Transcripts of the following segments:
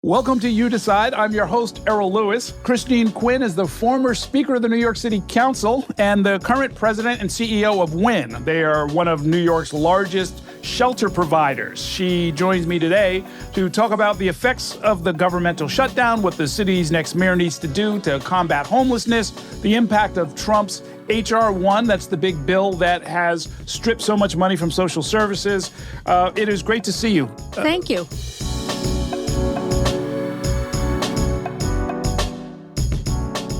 Welcome to You Decide. I'm your host, Errol Lewis. Christine Quinn is the former Speaker of the New York City Council and the current president and CEO of Quinn. They are one of New York's largest shelter providers. She joins me today to talk about the effects of the governmental shutdown, what the city's next mayor needs to do to combat homelessness, the impact of Trump's H.R. 1, that's the big bill that has stripped so much money from social services. It is great to see you. Thank you.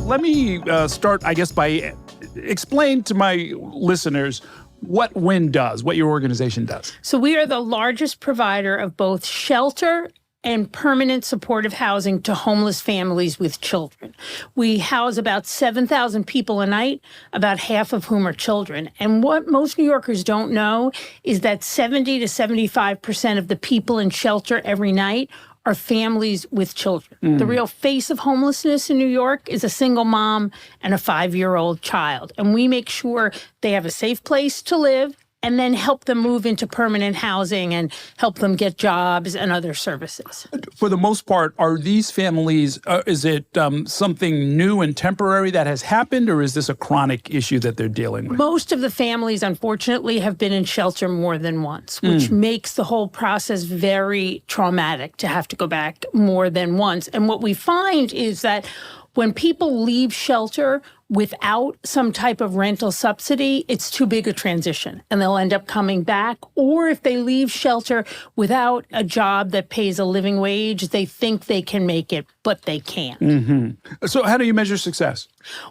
Let me start, I guess, by explain to my listeners what Quinn does, what your organization does. So we are the largest provider of both shelter and permanent supportive housing to homeless families with children. We house about 7,000 people a night, about half of whom are children. And what most New Yorkers don't know is that 70 to 75% of the people in shelter every night are families with children. The real face of homelessness in New York is a single mom and a 5-year-old child. And we make sure they have a safe place to live and then help them move into permanent housing and help them get jobs and other services. For the most part, are these families, is it something new and temporary that has happened, or is this a chronic issue that they're dealing with? Most of the families, unfortunately, have been in shelter more than once, which makes the whole process very traumatic to have to go back more than once. And what we find is that when people leave shelter without some type of rental subsidy, it's too big a transition and they'll end up coming back. Or if they leave shelter without a job that pays a living wage, they think they can make it, but they can't. So how do you measure success?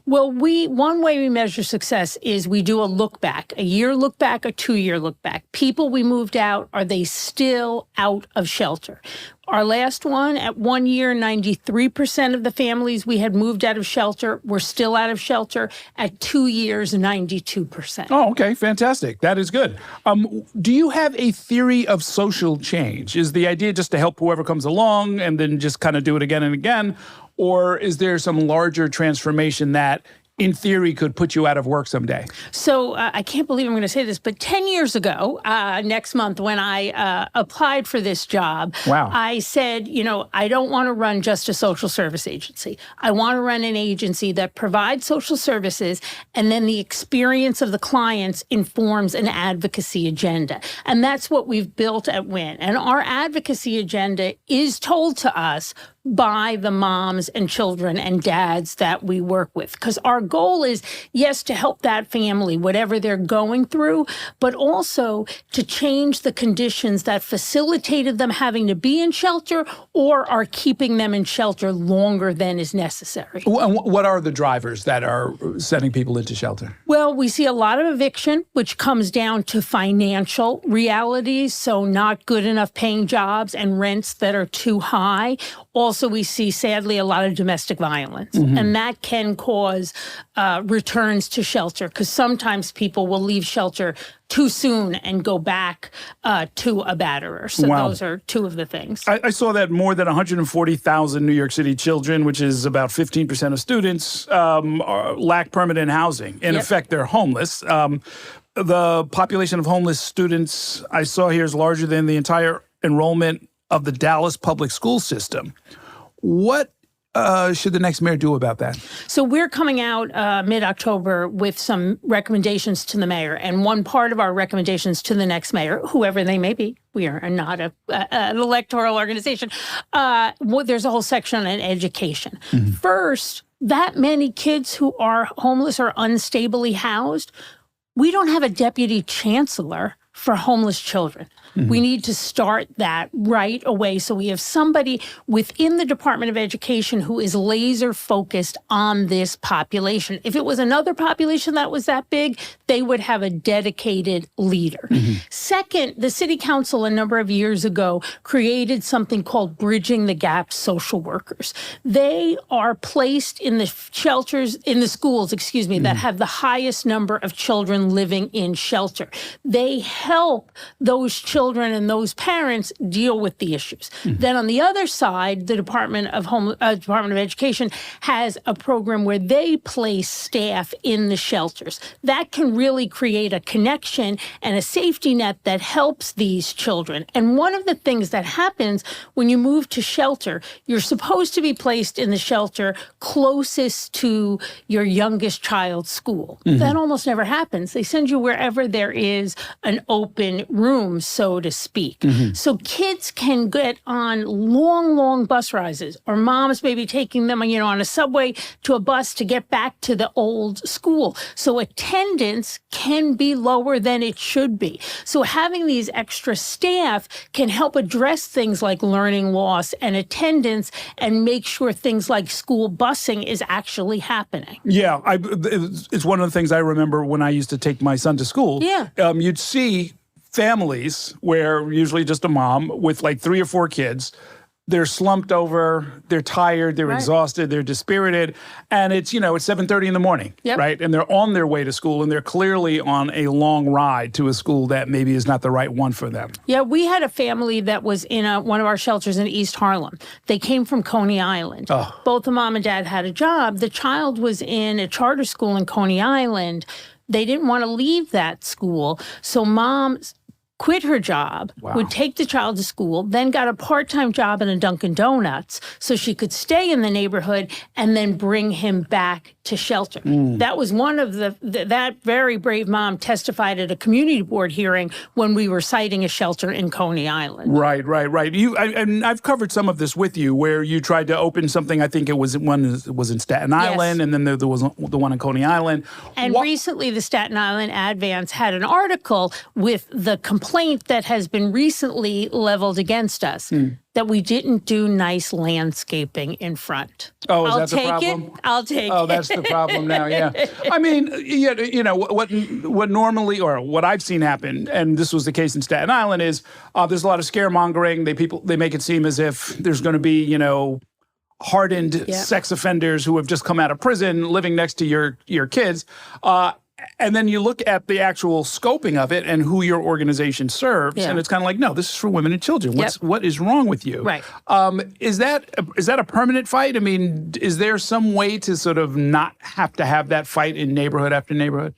Well, one way we measure success is we do a look back, a year look back, a 2-year look back. People we moved out, are they still out of shelter? Our last one, at 1 year, 93% of the families we had moved out of shelter were still out of shelter. At 2 years, 92%. Oh, okay. Fantastic. That is good. Do you have a theory of social change? Is the idea just to help whoever comes along and then just kind of do it again and again? Or is there some larger transformation that, in theory, could put you out of work someday? So I can't believe I'm going to say this, but 10 years ago, next month, when I applied for this job, I said, I don't want to run just a social service agency. I want to run an agency that provides social services, and then the experience of the clients informs an advocacy agenda. And that's what we've built at Quinn. And our advocacy agenda is told to us by the moms and children and dads that we work with. Because our goal is, yes, to help that family, whatever they're going through, but also to change the conditions that facilitated them having to be in shelter or are keeping them in shelter longer than is necessary. What are the drivers that are sending people into shelter? Well, we see a lot of eviction, which comes down to financial realities, so not good enough paying jobs and rents that are too high. Also, we see, sadly, a lot of domestic violence, and that can cause returns to shelter, because sometimes people will leave shelter too soon and go back to a batterer. So those are two of the things. I saw that more than 140,000 New York City children, which is about 15% of students, lack permanent housing. In effect, they're homeless. The population of homeless students I saw here is larger than the entire enrollment of the Dallas public school system. What should the next mayor do about that? So we're coming out mid-October with some recommendations to the mayor. And one part of our recommendations to the next mayor, whoever they may be, we are not an electoral organization, there's a whole section on education. First, that many kids who are homeless or unstably housed, we don't have a deputy chancellor for homeless children. We need to start that right away. So we have somebody within the Department of Education who is laser focused on this population. If it was another population that was that big, they would have a dedicated leader. Second, the city council a number of years ago created something called Bridging the Gap social workers. They are placed in the shelters, in the schools, that have the highest number of children living in shelter. They help help those children and those parents deal with the issues. Then on the other side, the Department of Education has a program where they place staff in the shelters. That can really create a connection and a safety net that helps these children. And one of the things that happens when you move to shelter, you're supposed to be placed in the shelter closest to your youngest child's school. That almost never happens. They send you wherever there is an open room, so to speak. So kids can get on long, long bus rides, or moms may be taking them, on a subway to a bus to get back to the old school. So attendance can be lower than it should be. So having these extra staff can help address things like learning loss and attendance and make sure things like school busing is actually happening. Yeah, it's one of the things I remember when I used to take my son to school. Yeah. You'd see families where usually just a mom with like 3 or 4 kids. They're slumped over, they're tired, they're exhausted, they're dispirited, and it's 7:30 in the morning, right? And they're on their way to school, and they're clearly on a long ride to a school that maybe is not the right one for them. Yeah, we had a family that was in one of our shelters in East Harlem. They came from Coney Island. Both the mom and dad had a job. The child was in a charter school in Coney Island. They didn't want to leave that school, so mom quit her job, would take the child to school, then got a part-time job in a Dunkin' Donuts so she could stay in the neighborhood and then bring him back to shelter. That was one of that very brave mom testified at a community board hearing when we were citing a shelter in Coney Island. Right. And I've covered some of this with you where you tried to open something. I think it was in Staten Island, and then there was the one in Coney Island. And recently the Staten Island Advance had an article with the complaint that has been recently leveled against us that we didn't do nice landscaping in front. Oh, is that the problem? I'll take it. Oh, that's the problem now, yeah. I mean, what normally, or what I've seen happen, and this was the case in Staten Island, is there's a lot of scaremongering. They make it seem as if there's going to be, hardened sex offenders who have just come out of prison living next to your kids. And then you look at the actual scoping of it and who your organization serves, and it's kind of like, no, this is for women and children. What is wrong with you? Right. Is that a permanent fight? I mean, is there some way to sort of not have to have that fight in neighborhood after neighborhood?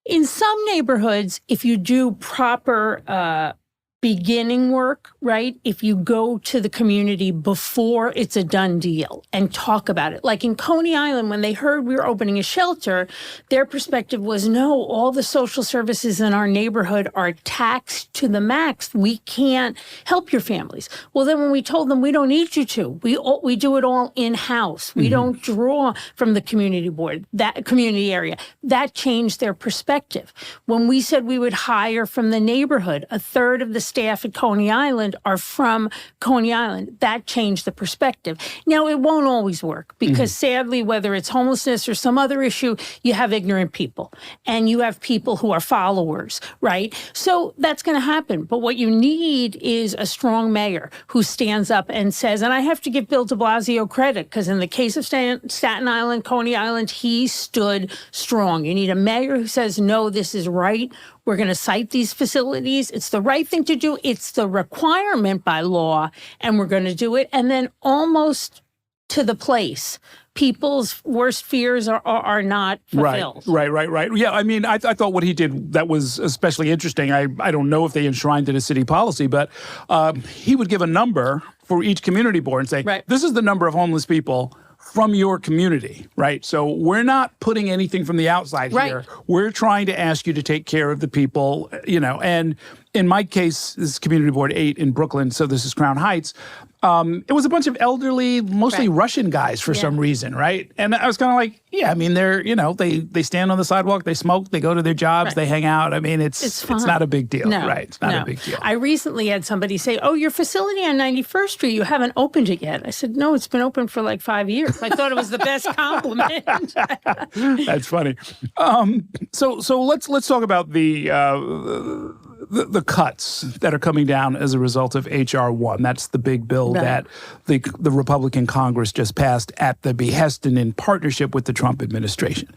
In some neighborhoods, if you do proper beginning work, right? If you go to the community before it's a done deal and talk about it. Like in Coney Island, when they heard we were opening a shelter, their perspective was, no, all the social services in our neighborhood are taxed to the max. We can't help your families. Well, then when we told them we don't need you to, we do it all in-house. We don't draw from the community board, that community area. That changed their perspective. When we said we would hire from the neighborhood, a third of the staff at Coney Island are from Coney Island. That changed the perspective. Now, it won't always work because sadly, whether it's homelessness or some other issue, you have ignorant people and you have people who are followers, right? So that's going to happen. But what you need is a strong mayor who stands up and says, and I have to give Bill de Blasio credit because in the case of Staten Island, Coney Island, he stood strong. You need a mayor who says, no, this is right. We're going to cite these facilities. It's the right thing to do. It's the requirement by law, and we're going to do it. And then almost to the place, people's worst fears are not fulfilled. Right. Yeah, I mean, I thought what he did that was especially interesting. I don't know if they enshrined it as city policy, but he would give a number for each community board and say, this is the number of homeless people from your community, right? So we're not putting anything from the outside here. We're trying to ask you to take care of the people, and in my case, this is Community Board 8 in Brooklyn, so this is Crown Heights. It was a bunch of elderly, mostly Russian guys for some reason, right? And I was kind of like, I mean, they're, they stand on the sidewalk, they smoke, they go to their jobs, they hang out. I mean, it's not a big deal, right? It's not a big deal. I recently had somebody say, oh, your facility on 91st Street, you haven't opened it yet. I said, no, it's been open for like 5 years. I thought it was the best compliment. That's funny. So let's talk about the cuts that are coming down as a result of H.R. 1. That's the big bill that the Republican Congress just passed at the behest and in partnership with the Trump administration.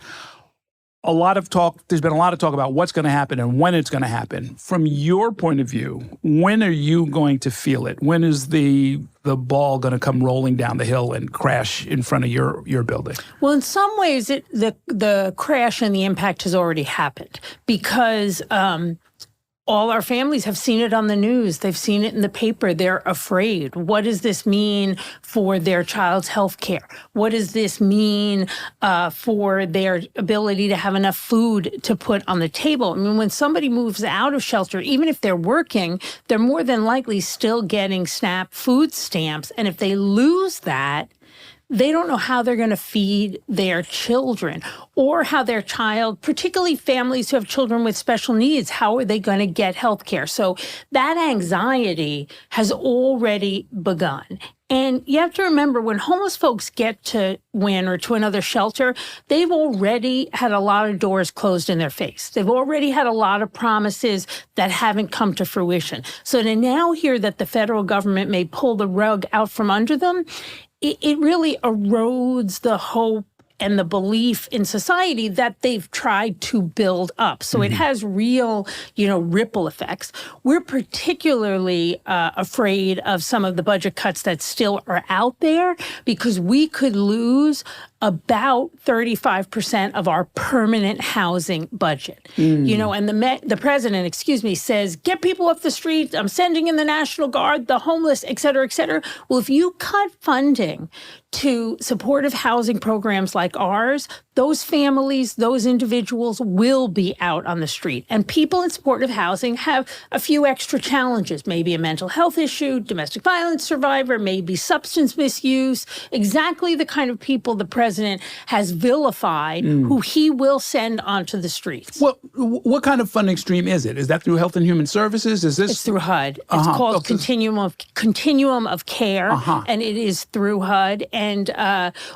a lot of talk. There's been a lot of talk about what's going to happen and when it's going to happen. From your point of view, when are you going to feel it? When is the ball going to come rolling down the hill and crash in front of your building? Well, in some ways, the crash and the impact has already happened because all our families have seen it on the news. They've seen it in the paper. They're afraid. What does this mean for their child's health care? What does this mean for their ability to have enough food to put on the table? I mean, when somebody moves out of shelter, even if they're working, they're more than likely still getting SNAP food stamps. And if they lose that, they don't know how they're going to feed their children or how their child, particularly families who have children with special needs, how are they going to get health care? So that anxiety has already begun. And you have to remember, when homeless folks get to Wynn or to another shelter, they've already had a lot of doors closed in their face. They've already had a lot of promises that haven't come to fruition. So to now hear that the federal government may pull the rug out from under them, it really erodes the hope and the belief in society that they've tried to build up. So it has real, ripple effects. We're particularly afraid of some of the budget cuts that still are out there because we could lose about 35% of our permanent housing budget. And the president, says, get people off the street. I'm sending in the National Guard, the homeless, et cetera, et cetera. Well, if you cut funding to supportive housing programs like ours, those families, those individuals will be out on the street. And people in supportive housing have a few extra challenges, maybe a mental health issue, domestic violence survivor, maybe substance misuse, exactly the kind of people the president has vilified, who he will send onto the streets. Well, what kind of funding stream is it? Is that through Health and Human Services? It's through HUD. It's called Continuum of Care, and it is through HUD. And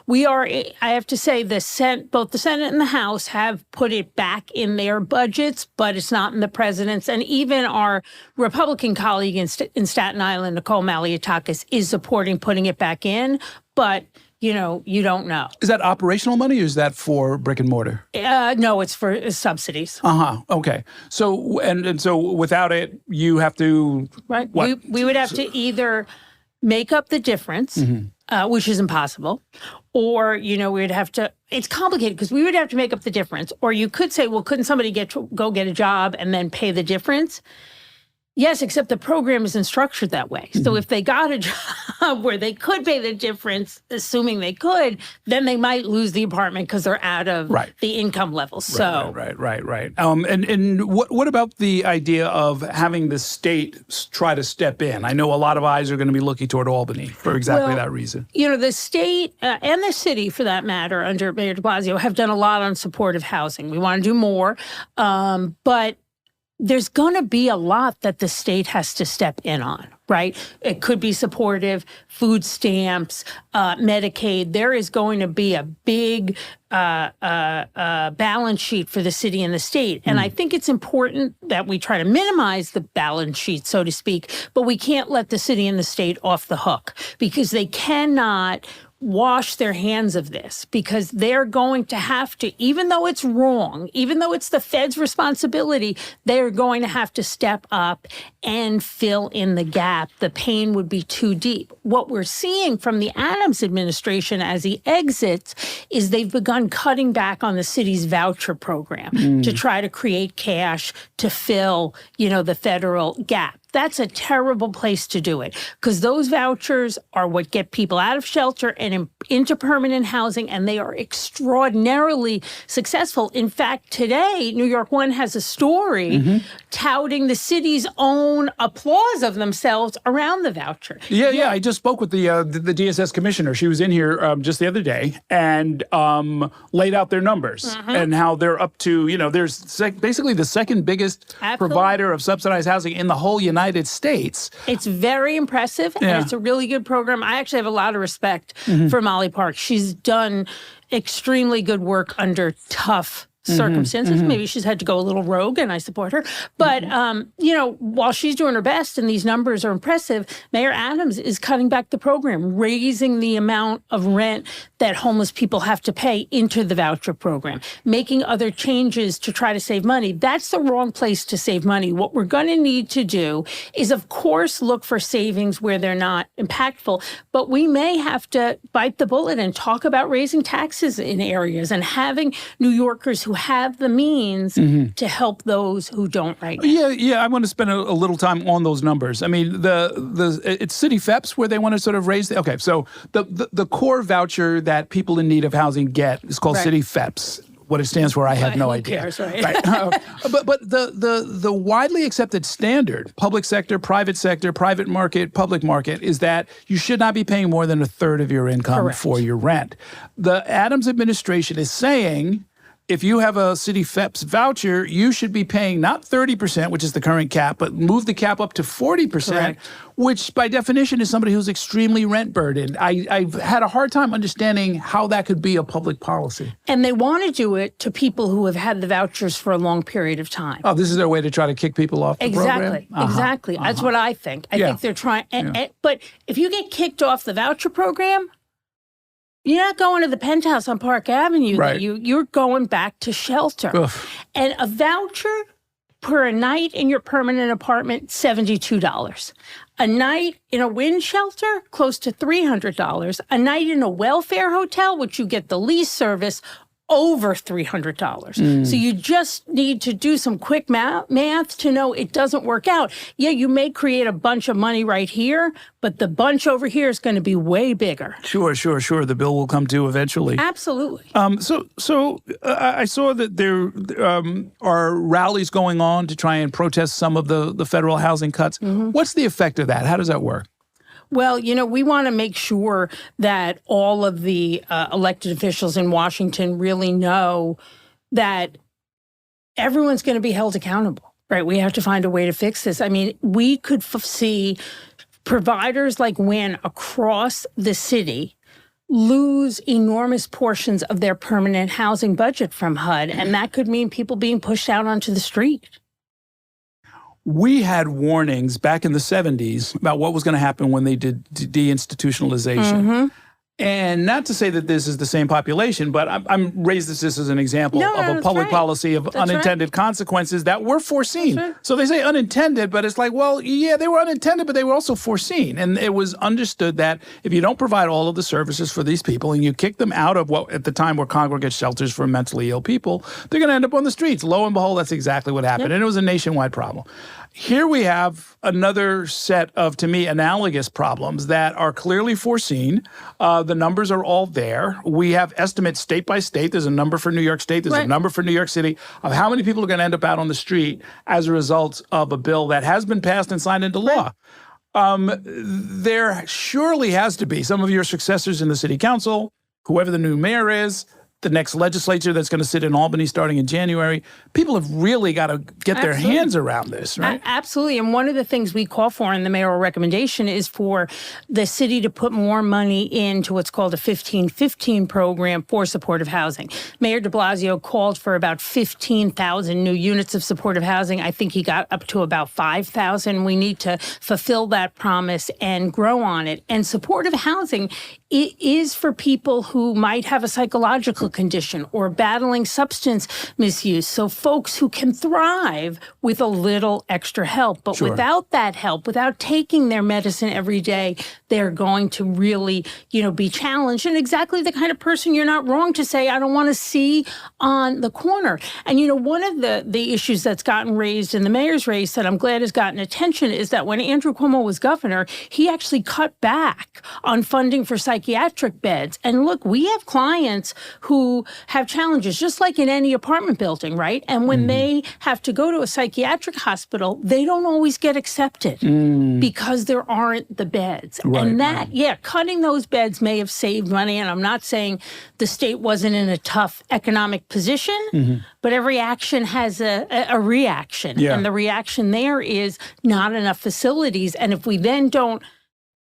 we are, I have to say, both the Senate and the House have put it back in their budgets, but it's not in the president's. And even our Republican colleague in Staten Island, Nicole Malliotakis, is supporting putting it back in. But you don't know. Is that operational money or is that for brick and mortar? No, it's for subsidies. Okay. So and so without it, you have to right. What? We would have to either make up the difference, which is impossible, or we would have to. It's complicated because we would have to make up the difference. Or you could say, well, couldn't somebody go get a job and then pay the difference? Yes, except the program isn't structured that way. So if they got a job where they could pay the difference, assuming they could, then they might lose the apartment because they're out of the income level. So right. And what about the idea of having the state try to step in? I know a lot of eyes are going to be looking toward Albany for exactly that reason. The state and the city, for that matter, under Mayor de Blasio, have done a lot on supportive housing. We want to do more, but there's going to be a lot that the state has to step in on, right? It could be supportive, food stamps, Medicaid. There is going to be a big balance sheet for the city and the state. And I think it's important that we try to minimize the balance sheet, so to speak, but we can't let the city and the state off the hook because they cannot wash their hands of this because they're going to have to, even though it's wrong, even though it's the Fed's responsibility, they're going to have to step up and fill in the gap. The pain would be too deep. What we're seeing from the Adams administration as he exits is they've begun cutting back on the city's voucher program to try to create cash to fill, the federal gap. That's a terrible place to do it because those vouchers are what get people out of shelter and into permanent housing, and they are extraordinarily successful. In fact, today, New York One has a story touting the city's own applause of themselves around the voucher. Yeah. I just spoke with the DSS commissioner. She was in here just the other day and laid out their numbers and how they're up to, there's basically the second biggest provider of subsidized housing in the whole United States. It's very impressive, and it's a really good program. I actually have a lot of respect for Molly Park. She's done extremely good work under tough circumstances. Maybe she's had to go a little rogue, and I support her. But, while she's doing her best and these numbers are impressive, Mayor Adams is cutting back the program, raising the amount of rent that homeless people have to pay into the voucher program, making other changes to try to save money. That's the wrong place to save money. What we're going to need to do is, of course, look for savings where they're not impactful, but we may have to bite the bullet and talk about raising taxes in areas and having New Yorkers who have the means to help those who don't right now. Yeah. I want to spend a little time on those numbers. I mean, it's city FEPs where they want to sort of raise okay. So the core voucher that people in need of housing get is called city FEPs. What it stands for, I have no idea. Cares, right? But the widely accepted standard, public sector, private market, public market, is that you should not be paying more than a third of your income for your rent. The Adams administration is saying, if you have a city FEPS voucher, you should be paying not 30%, which is the current cap, but move the cap up to 40%, which by definition is somebody who's extremely rent burdened. I've had a hard time understanding how that could be a public policy. And they want to do it to people who have had the vouchers for a long period of time. Oh, this is their way to try to kick people off the program? Exactly. That's what I think. I think they're trying. But if you get kicked off the voucher program, you're not going to the penthouse on Park Avenue. Right. You're going back to shelter. Oof. And a voucher per a night in your permanent apartment, $72. A night in a wind shelter, close to $300. A night in a welfare hotel, which you get the least service, over $300. So you just need to do some quick math to know it doesn't work out. Yeah, you may create a bunch of money right here, but the bunch over here is going to be way bigger. Sure. The bill will come due eventually. Absolutely. So I saw that there are rallies going on to try and protest some of the federal housing cuts. What's the effect of that? How does that work? Well, we want to make sure that all of the elected officials in Washington really know that everyone's going to be held accountable, right? We have to find a way to fix this. I mean, we could see providers like Wynn across the city lose enormous portions of their permanent housing budget from HUD, and that could mean people being pushed out onto the street. We had warnings back in the 70s about what was going to happen when they did deinstitutionalization. And not to say that this is the same population, but I'm raised this as an example of a public policy of unintended consequences that were foreseen. So they say unintended, but it's like, well, yeah, they were unintended, but they were also foreseen. And it was understood that if you don't provide all of the services for these people and you kick them out of what at the time were congregate shelters for mentally ill people, they're going to end up on the streets. Lo and behold, that's exactly what happened. And it was a nationwide problem. Here we have another set of, to me, analogous problems that are clearly foreseen. The numbers are all there. We have estimates state by state. There's a number for New York State. There's a number for New York City of how many people are going to end up out on the street as a result of a bill that has been passed and signed into law. There surely has to be some of your successors in the city council, whoever the new mayor is, the next legislature that's going to sit in Albany starting in January. People have really got to get their hands around this, right? Absolutely. And one of the things we call for in the mayoral recommendation is for the city to put more money into what's called a 15-15 program for supportive housing. Mayor de Blasio called for about 15,000 new units of supportive housing. I think he got up to about 5,000. We need to fulfill that promise and grow on it. And supportive housing is for people who might have a psychological condition or battling substance misuse. So folks who can thrive with a little extra help. But without that help, without taking their medicine every day, they're going to really, be challenged. And exactly the kind of person you're not wrong to say, I don't want to see on the corner. And, one of the issues that's gotten raised in the mayor's race that I'm glad has gotten attention is that when Andrew Cuomo was governor, he actually cut back on funding for psychiatric beds. And look, we have clients who have challenges, just like in any apartment building, right? And when they have to go to a psychiatric hospital, they don't always get accepted because there aren't the beds. And that, cutting those beds may have saved money. And I'm not saying the state wasn't in a tough economic position, but every action has a reaction. And the reaction there is not enough facilities. And if we then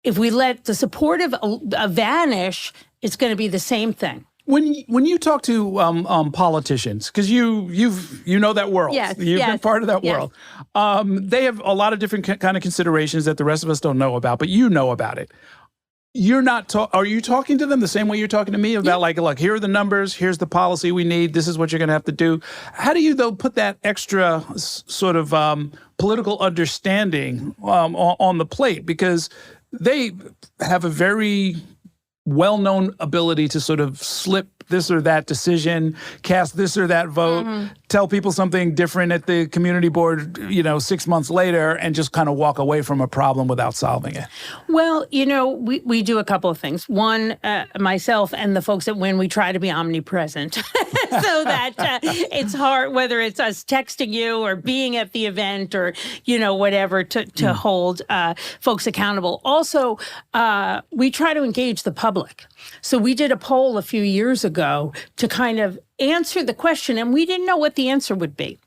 if we let the supportive vanish, it's going to be the same thing. When you talk to politicians, because you know that world, Yes, you've been part of that world, they have a lot of different kind of considerations that the rest of us don't know about, but you know about it. You're not. Are you talking to them the same way you're talking to me about like, look, here are the numbers, here's the policy we need, this is what you're going to have to do. How do you though put that extra sort of political understanding on the plate, because they have a very well-known ability to sort of slip this or that decision, cast this or that vote, tell people something different at the community board, 6 months later, and just kind of walk away from a problem without solving it? Well, we do a couple of things. One, myself and the folks at Win, we try to be omnipresent so that it's hard, whether it's us texting you or being at the event or, whatever, to hold folks accountable. Also, we try to engage the public. So we did a poll a few years ago to kind of answer the question, and we didn't know what the answer would be.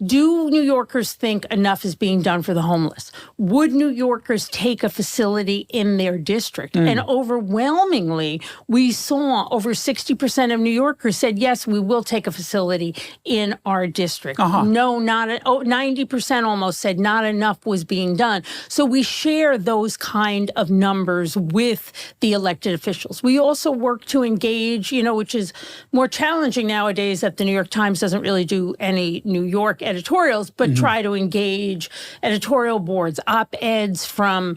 Do New Yorkers think enough is being done for the homeless? Would New Yorkers take a facility in their district? And overwhelmingly, we saw over 60% of New Yorkers said, yes, we will take a facility in our district. No, 90% almost said not enough was being done. So we share those kind of numbers with the elected officials. We also work to engage, which is more challenging nowadays that the New York Times doesn't really do any New York editorials, but try to engage editorial boards, op-eds from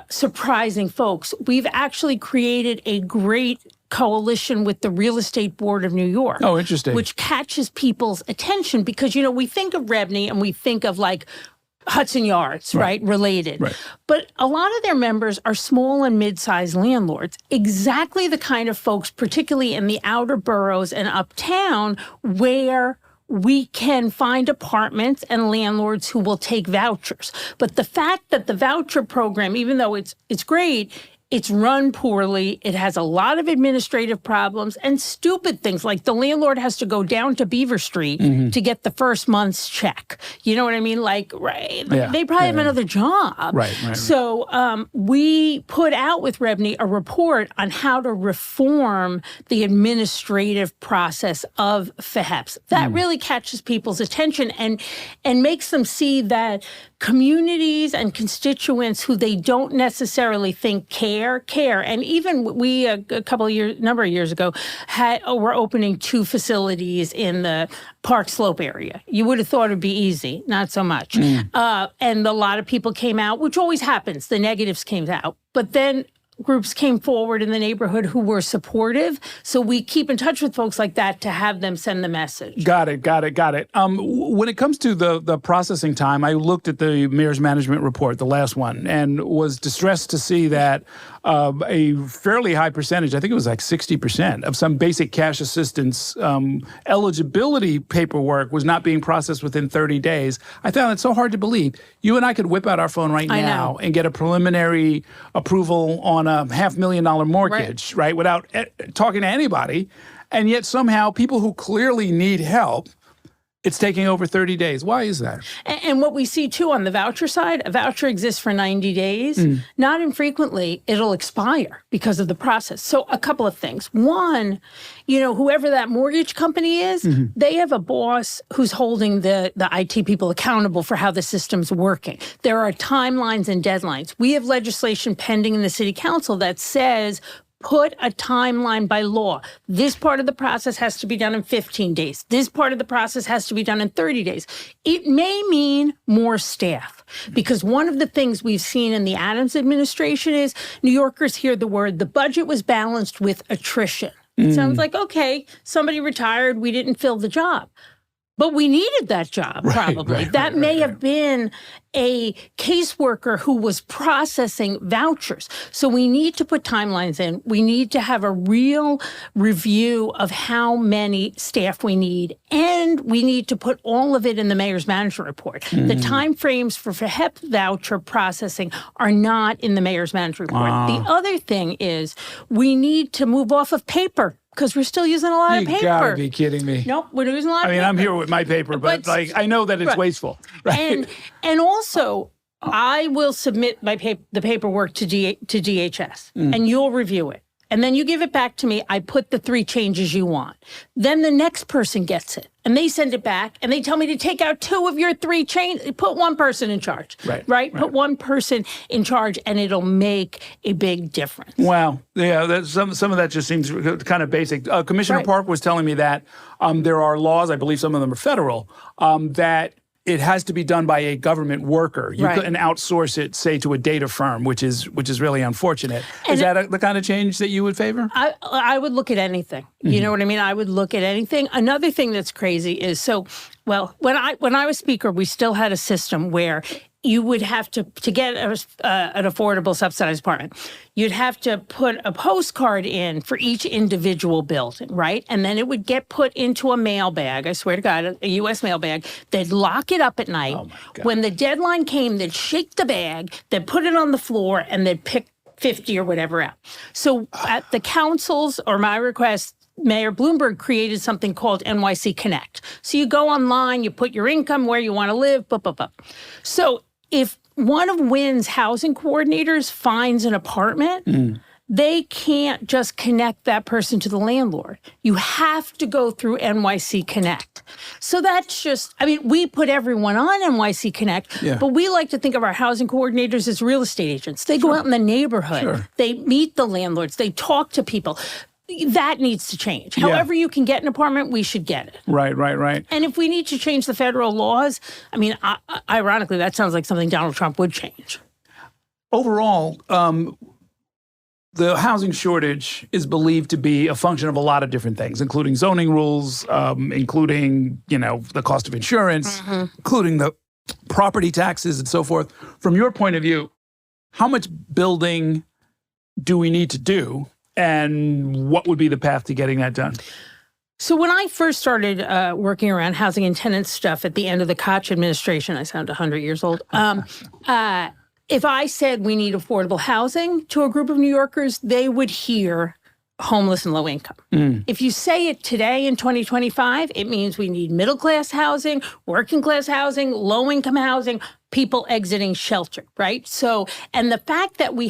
surprising folks. We've actually created a great coalition with the Real Estate Board of New York. Oh, interesting. Which catches people's attention because, we think of Rebney and we think of like Hudson Yards, right? Related. Right. But a lot of their members are small and mid-sized landlords, exactly the kind of folks, particularly in the outer boroughs and uptown, where we can find apartments and landlords who will take vouchers. But the fact that the voucher program, even though it's great, it's run poorly. It has a lot of administrative problems and stupid things like the landlord has to go down to Beaver Street to get the first month's check. You know what I mean? Like, they probably have another job. Right. So we put out with Rebney a report on how to reform the administrative process of FHEPS. That really catches people's attention and makes them see that communities and constituents who they don't necessarily think care. And even we, number of years ago, were opening 2 facilities in the Park Slope area. You would have thought it'd be easy, not so much. And a lot of people came out, which always happens. The negatives came out. But then groups came forward in the neighborhood who were supportive. So we keep in touch with folks like that to have them send the message. Got it. When it comes to the processing time, I looked at the mayor's management report, the last one, and was distressed to see that a fairly high percentage, I think it was like 60% of some basic cash assistance eligibility paperwork was not being processed within 30 days. I found it so hard to believe. You and I could whip out our phone right now and get a preliminary approval on a $500,000 mortgage, right? Without talking to anybody. And yet somehow people who clearly need help, it's taking over 30 days. Why is that? And what we see, too, on the voucher side, a voucher exists for 90 days. Not infrequently, it'll expire because of the process. So a couple of things. One, whoever that mortgage company is, they have a boss who's holding the IT people accountable for how the system's working. There are timelines and deadlines. We have legislation pending in the city council that says put a timeline by law. This part of the process has to be done in 15 days. This part of the process has to be done in 30 days. It may mean more staff because one of the things we've seen in the Adams administration is New Yorkers hear the word, the budget was balanced with attrition. It sounds like, okay, somebody retired, we didn't fill the job. But we needed that job, probably. That may have been a caseworker who was processing vouchers. So we need to put timelines in. We need to have a real review of how many staff we need. And we need to put all of it in the mayor's management report. The timeframes for HEP voucher processing are not in the mayor's management report. The other thing is we need to move off of paper. Because we're still using a lot of paper. You gotta be kidding me. Nope, we're using a lot of paper. I'm here with my paper, but I know that it's wasteful. Right? And also, I will submit the paperwork to DHS, and you'll review it. And then you give it back to me. I put the 3 changes you want. Then the next person gets it. And they send it back and they tell me to take out 2 of your 3 changes. Put one person in charge. Right? Put one person in charge and it'll make a big difference. Wow. Yeah, some of that just seems kind of basic. Commissioner Park was telling me that there are laws, I believe some of them are federal, that it has to be done by a government worker. You couldn't outsource it, say, to a data firm, which is really unfortunate. Is that the kind of change that you would favor? I would look at anything. You know what I mean? I would look at anything. Another thing that's crazy is, when I was speaker, we still had a system where you would have to get an affordable subsidized apartment, you'd have to put a postcard in for each individual building, right? And then it would get put into a mail bag, I swear to God, a U.S. mail bag. They'd lock it up at night. Oh my God. When the deadline came, they'd shake the bag, they'd put it on the floor, and they'd pick 50 or whatever out. So at the councils, or my request, Mayor Bloomberg created something called NYC Connect. So you go online, you put your income, where you want to live, So if one of Wynn's housing coordinators finds an apartment, they can't just connect that person to the landlord. You have to go through NYC Connect. So that's just, we put everyone on NYC Connect, but we like to think of our housing coordinators as real estate agents. They go out in the neighborhood. They meet the landlords. They talk to people. That needs to change. However you can get an apartment, we should get it. Right. And if we need to change the federal laws, ironically, that sounds like something Donald Trump would change. Overall, the housing shortage is believed to be a function of a lot of different things, including zoning rules, including, the cost of insurance, including the property taxes and so forth. From your point of view, how much building do we need to do? And what would be the path to getting that done? So when I first started working around housing and tenant stuff at the end of the Koch administration, I sound 100 years old, if I said we need affordable housing to a group of New Yorkers, they would hear homeless and low income. If you say it today in 2025, it means we need middle-class housing, working-class housing, low-income housing, people exiting shelter, right? So, and the fact that we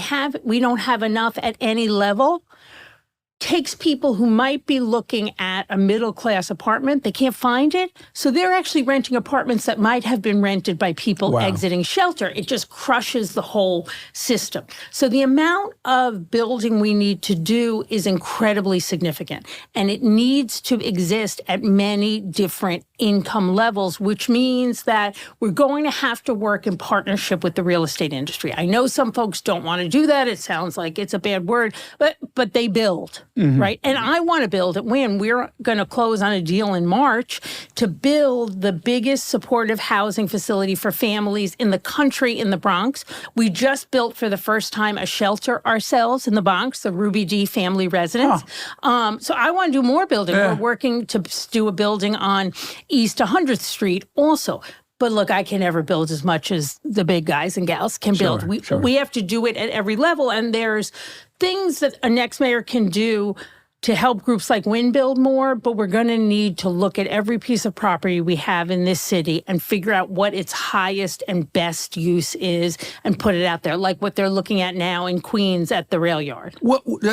don't have enough at any level takes people who might be looking at a middle-class apartment, they can't find it, so they're actually renting apartments that might have been rented by people exiting shelter. It just crushes the whole system. So the amount of building we need to do is incredibly significant, and it needs to exist at many different income levels, which means that we're going to have to work in partnership with the real estate industry. I know some folks don't want to do that. It sounds like it's a bad word, but they build. Right. And I want to build at Wynn. We're going to close on a deal in March to build the biggest supportive housing facility for families in the country in the Bronx. We just built for the first time a shelter ourselves in the Bronx, the Ruby D family residence. So I want to do more building. We're working to do a building on East 100th Street also. But look, I can never build as much as the big guys and gals can build. We have to do it at every level. And there's things that a next mayor can do to help groups like Wynn build more, but we're going to need to look at every piece of property we have in this city and figure out what its highest and best use is and put it out there, like what they're looking at now in Queens at the rail yard.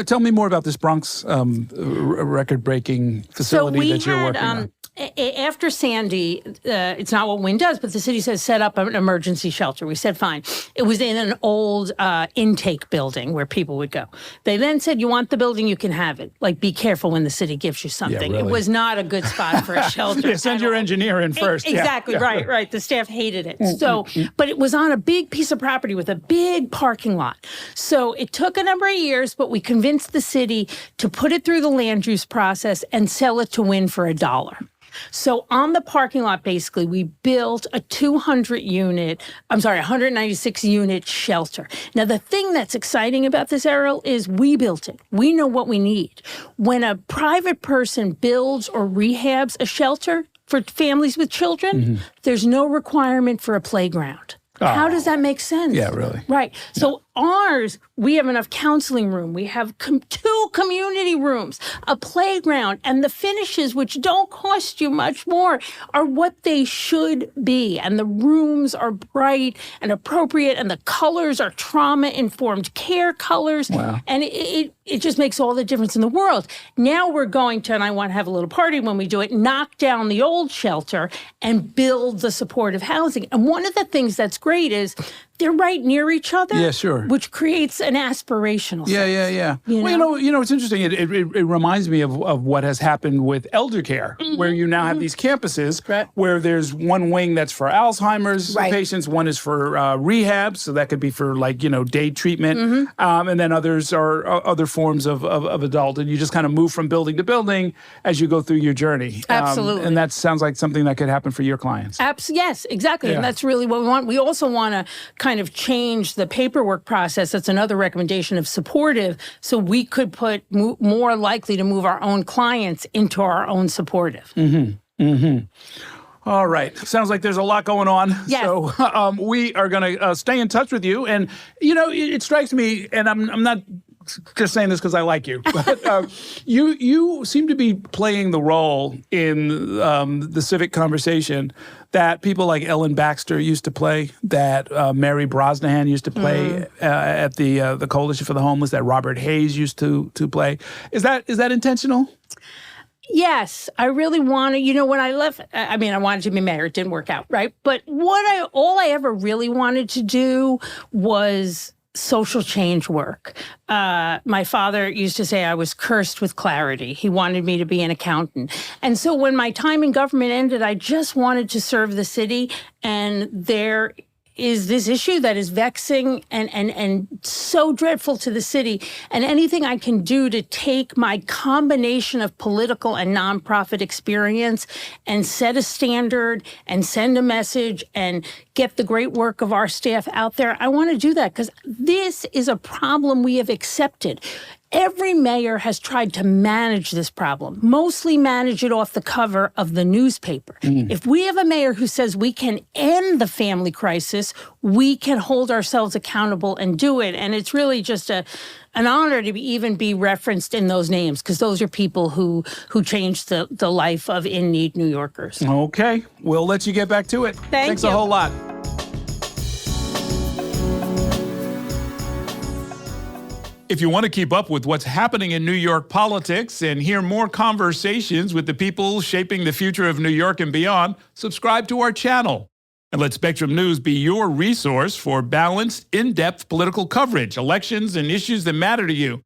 Tell me more about this Bronx record-breaking facility that you're working on. After Sandy, it's not what Wynn does, but the city says set up an emergency shelter. We said, fine. It was in an old intake building where people would go. They then said, you want the building, you can have it. Like, be careful when the city gives you something. Yeah, really. It was not a good spot for a shelter. Send your engineer in first. Exactly, right. The staff hated it. So, but it was on a big piece of property with a big parking lot. So it took a number of years, but we convinced the city to put it through the land use process and sell it to Wynn for $1. So on the parking lot, basically, we built a 196-unit shelter. Now, the thing that's exciting about this, Errol, is we built it. We know what we need. When a private person builds or rehabs a shelter for families with children, there's no requirement for a playground. How does that make sense? Yeah, really. Right. So ours, we have enough counseling room. We have 2 community rooms, a playground, and the finishes, which don't cost you much more, are what they should be. And the rooms are bright and appropriate, and the colors are trauma-informed care colors. Wow. And it just makes all the difference in the world. Now we're going to, and I want to have a little party when we do it, knock down the old shelter and build the supportive housing. And one of the things that's great is they're right near each other. Yeah, sure. Which creates an aspirational sense. Yeah. Well, it's interesting. It reminds me of what has happened with elder care, where you now have these campuses where there's one wing that's for Alzheimer's patients, one is for rehab, so that could be for day treatment, and then others are other forms of adult, and you just kind of move from building to building as you go through your journey. Absolutely. And that sounds like something that could happen for your clients. Yes, exactly. Yeah. And that's really what we want. We also want to kind of change the paperwork process. That's another recommendation of supportive, so we could put more likely to move our own clients into our own supportive. All right. Sounds like there's a lot going on. Yes. So we are going to stay in touch with you. And, it strikes me, and I'm not just saying this because I like you, but you seem to be playing the role in the civic conversation that people like Ellen Baxter used to play, that Mary Brosnahan used to play at the Coalition for the Homeless, that Robert Hayes used to play. Is that intentional? Yes, I really wanted, when I left, I wanted to be mayor. It didn't work out, right? But all I ever really wanted to do was social change work. My father used to say I was cursed with clarity. He wanted me to be an accountant. And so when my time in government ended, I just wanted to serve the city. And there is this issue that is vexing and so dreadful to the city. And anything I can do to take my combination of political and nonprofit experience and set a standard and send a message and get the great work of our staff out there, I want to do that because this is a problem we have accepted. Every mayor has tried to manage this problem, mostly manage it off the cover of the newspaper. If we have a mayor who says we can end the family crisis, we can hold ourselves accountable and do it. And it's really just an honor to even be referenced in those names, because those are people who changed the life of in-need New Yorkers. Okay. We'll let you get back to it. Thanks you. a whole lot. If you want to keep up with what's happening in New York politics and hear more conversations with the people shaping the future of New York and beyond, subscribe to our channel. And let Spectrum News be your resource for balanced, in-depth political coverage, elections, and issues that matter to you.